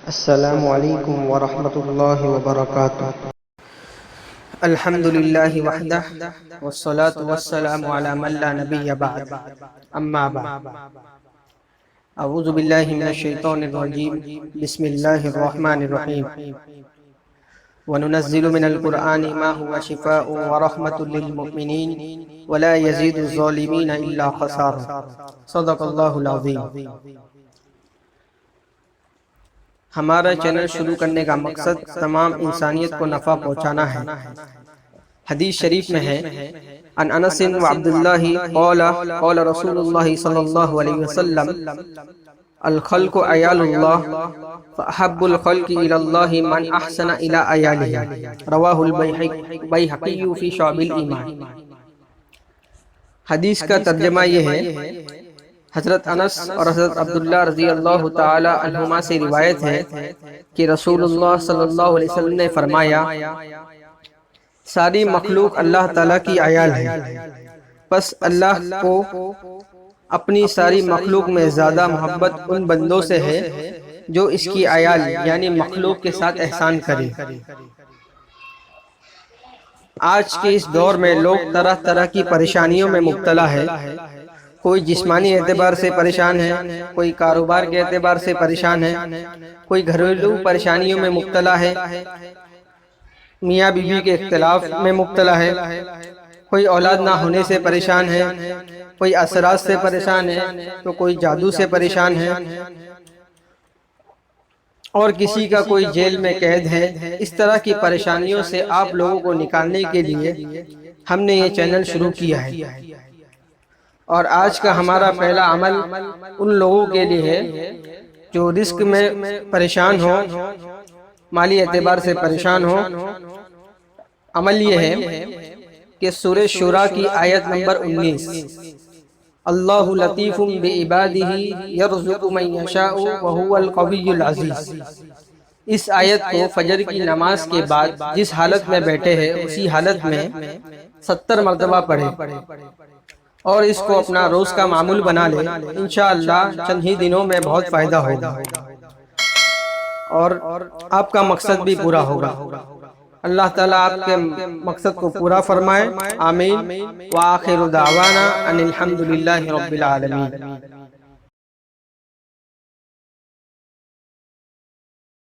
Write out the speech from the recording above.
السلام علیکم ورحمۃ اللہ وبرکاتہ۔ الحمد للہ وحدہ والصلاة والسلام علی من لا نبی بعد، اما بعد۔ اعوذ باللہ من الشیطان الرجیم، بسم اللہ الرحمن الرحیم۔ وَنُنَزِّلُ مِنَ الْقُرْآنِ مَا هُوَ شِفَاءٌ وَرَحْمَةٌ لِّلْمُؤْمِنِينَ وَلَا يَزِيدُ الظَّالِمِينَ إِلَّا خَسَارًا۔ صدق اللہ العظیم۔ ہمارا چینل شروع کرنے کا مقصد تمام انسانیت کو نفع پہنچانا ہے۔ حدیث شریف میں ہے، عن انس وعبد اللہ قال قال رسول اللہ صلی اللہ علیہ وسلم، الخلق عیال اللہ فاحب الخلق الی اللہ من احسن الی عیالہ، رواہ البیہقی فی شعب الایمان۔ حدیث کا ترجمہ یہ ہے، حضرت انس اور حضرت عبداللہ رضی اللہ تعالی عنہما سے روایت ہے کہ رسول اللہ صلی اللہ علیہ وسلم نے فرمایا، ساری مخلوق اللہ تعالیٰ کی عیال ہے، پس اللہ کو اپنی ساری مخلوق میں زیادہ محبت ان بندوں سے ہے جو اس کی عیال یعنی مخلوق کے ساتھ احسان کرے۔ آج کے اس دور میں لوگ طرح طرح کی پریشانیوں میں مبتلا ہے۔ کوئی جسمانی اعتبار سے پریشان ہے، کوئی کاروبار کے اعتبار سے پریشان ہے، کوئی گھریلو پریشانیوں میں مبتلا ہے، میاں بیوی کے اختلاف میں مبتلا ہے، کوئی اولاد نہ ہونے سے پریشان ہے، کوئی اثرات سے پریشان ہے، تو کوئی جادو سے پریشان ہے، اور کسی کا کوئی جیل میں قید ہے۔ اس طرح کی پریشانیوں سے آپ لوگوں کو نکالنے کے لیے ہم نے یہ چینل شروع کیا ہے، اور آج کا ہمارا پہلا عمل ان لوگوں کے لیے ہے جو رزق میں پریشان ہو، مالی اعتبار سے پریشان ہو۔ عمل یہ ہے کہ سورہ شورى کی آیت نمبر 19، اللہ لطیف بعبادہ یرزق من یشاء وہو القوی العزیز، اس آیت کو فجر کی نماز کے بعد جس حالت میں بیٹھے ہیں اسی حالت میں 70 مرتبہ پڑھے، اور اس کو اپنا روز کا معمول بنا لے، انشاءاللہ چند ہی دنوں میں بہت فائدہ ہوگا اور آپ کا مقصد بھی پورا ہوگا۔ اللہ تعالیٰ آپ کے مقصد کو پورا فرمائے، آمین۔ وآخر دعوانا ان الحمد للہ رب العالمین۔